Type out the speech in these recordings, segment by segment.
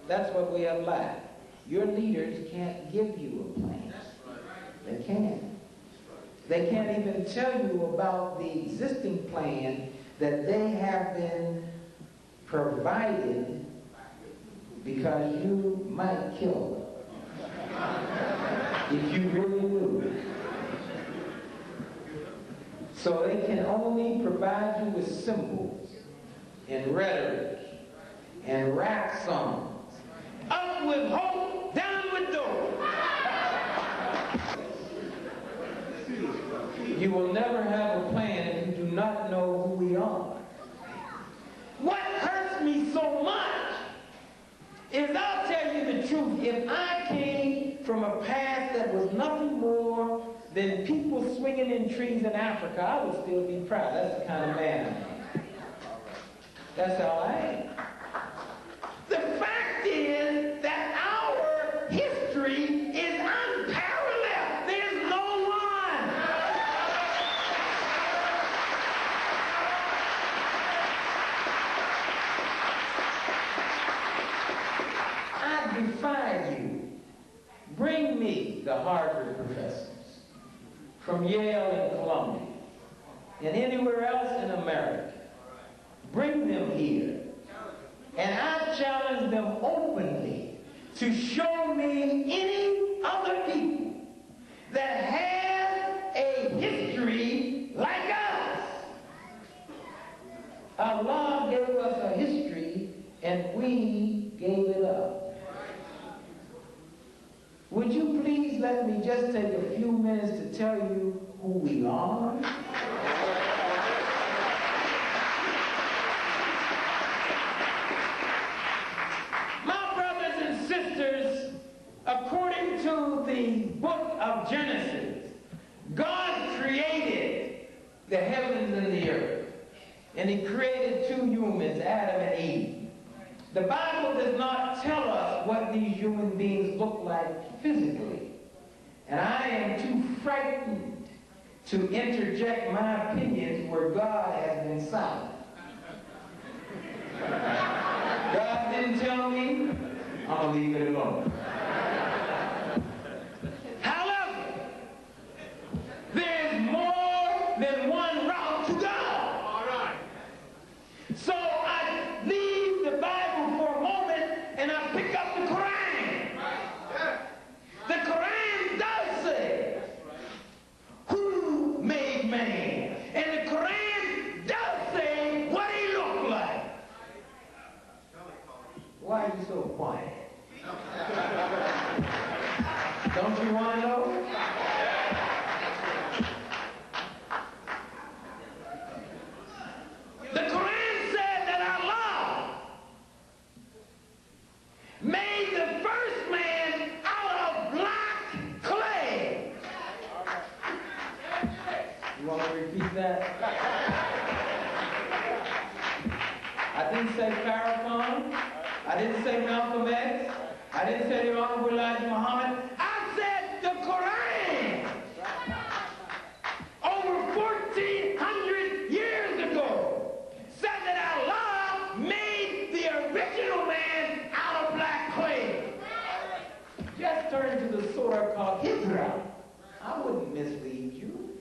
That's what we have lacked. Your leaders can't give you a plan. They can't. They can't even tell you about the existing plan that they have been provided because you might kill them if you really knew. So they can only provide you with symbols and rhetoric and rap songs. Up with hope, down with dope. You will never have a plan if you do not know who we are. What hurts me so much is, I'll tell you the truth, if I came from a past that was nothing more than people swinging in trees in Africa, I would still be proud. That's the kind of man I am. That's how I am. The fact is that our history is unparalleled. There's no one. I defy you. Bring me the Harvard professors from Yale and Columbia and anywhere else in America. Bring them here. And I challenge them openly to show me any other people that have a history like us. Allah gave us a history and we gave it up. Would you please let me just take a few minutes to tell you who we are? My brothers and sisters, according to the book of Genesis, God created the heavens and the earth. And he created two humans, Adam and Eve. The Bible does not tell us what these human beings look like physically. And I am too frightened to interject my opinions where God has been silent. God didn't tell me, I'm going to leave it alone. However, there's more than one route to God. All right. So I leave the Bible for a moment and I pick up the Quran. The Quran does say, who made man? And the Quran does say what he looked like. Why are you so quiet? Don't you want to know? The Quran said that Allah made the first man out of black clay. You want me to repeat that? I didn't say Farrakhan. I didn't say Malcolm X. I didn't say the Honorable Elijah Muhammad. I said the Quran. Over 1,400 years ago, said that Allah made the original man out of black clay. Just turn to the surah called Hijrah. I wouldn't mislead you.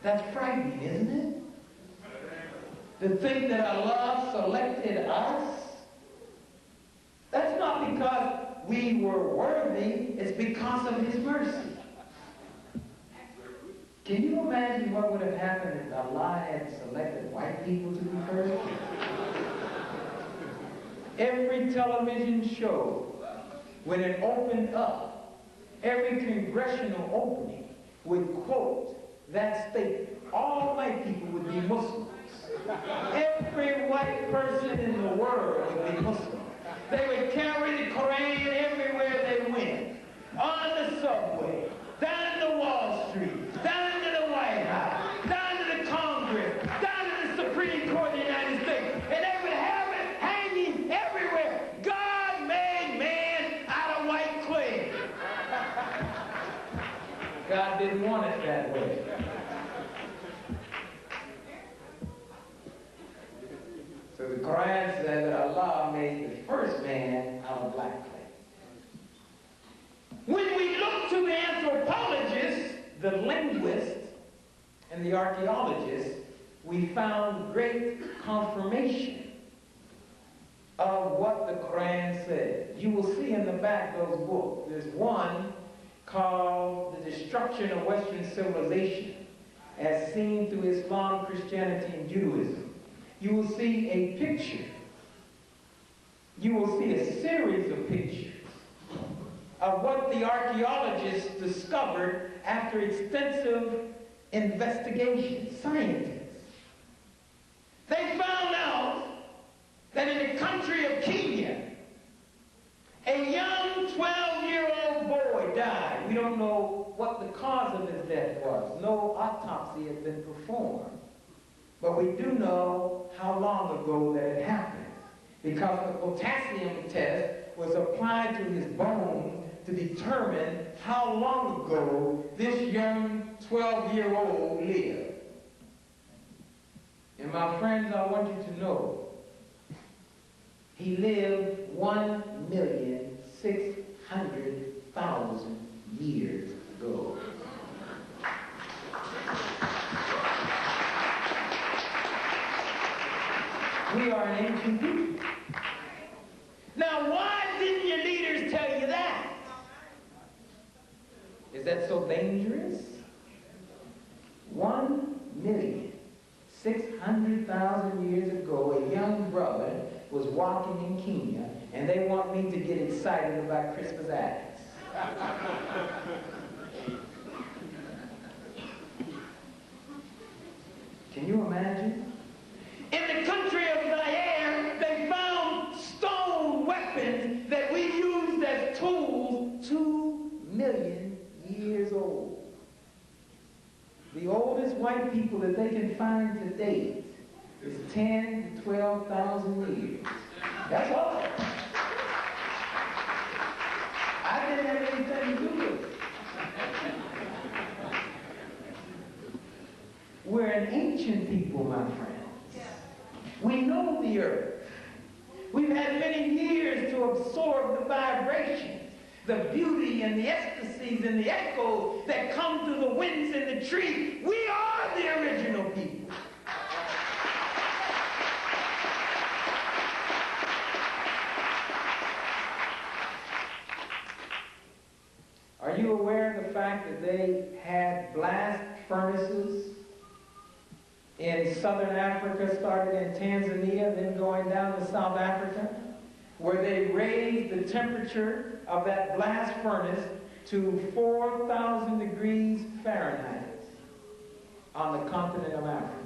That's frightening, isn't it? To think that Allah selected us. That's not because we were worthy, it's because of his mercy. Can you imagine what would have happened if Allah had selected white people to be first? Every television show, when it opened up, every congressional opening would quote that statement. All white people would be Muslims. Every white person in the world would be Muslim. They would carry the Quran everywhere they went. On the subway, down to Wall Street, down to the White House, down to the Congress, down to the Supreme Court of the United States. And they would have it hanging everywhere. God made man out of white clay. God didn't want it that way. So the Quran says that Allah made the first man out of black clay. When we look to the anthropologists, the linguists, and the archaeologists, we found great confirmation of what the Quran said. You will see in the back of those books, there's one called The Destruction of Western Civilization as Seen Through Islam, Christianity, and Judaism. You will see a picture. You will see a series of pictures of what the archaeologists discovered after extensive investigation. Scientists. They found out that in the country of Kenya, a young 12-year-old boy died. We don't know what the cause of his death was. No autopsy has been performed. But we do know how long ago that it happened, because the potassium test was applied to his bones to determine how long ago this young 12-year-old lived. And my friends, I want you to know, he lived 1,600,000 years ago. We are an ancient people. Now, why didn't your leaders tell you that? Is that so dangerous? 1,600,000 years ago, a young brother was walking in Kenya, and they want me to get excited about Christmas apples. Can you imagine? In the country of Zaire, they found stone weapons that we used as tools 2 million years old. The oldest white people that they can find to date is 10 to 12,000 years. That's all. I didn't have anything to do with it. We're an ancient people, my friends. We know the earth. We've had many years to absorb the vibrations, the beauty and the ecstasies and the echoes that come through the winds in the tree. We are the original people. Are you aware of the fact that they had blast furnaces in southern Africa, started in Tanzania, then going down to South Africa, where they raised the temperature of that blast furnace to 4,000 degrees Fahrenheit on the continent of Africa?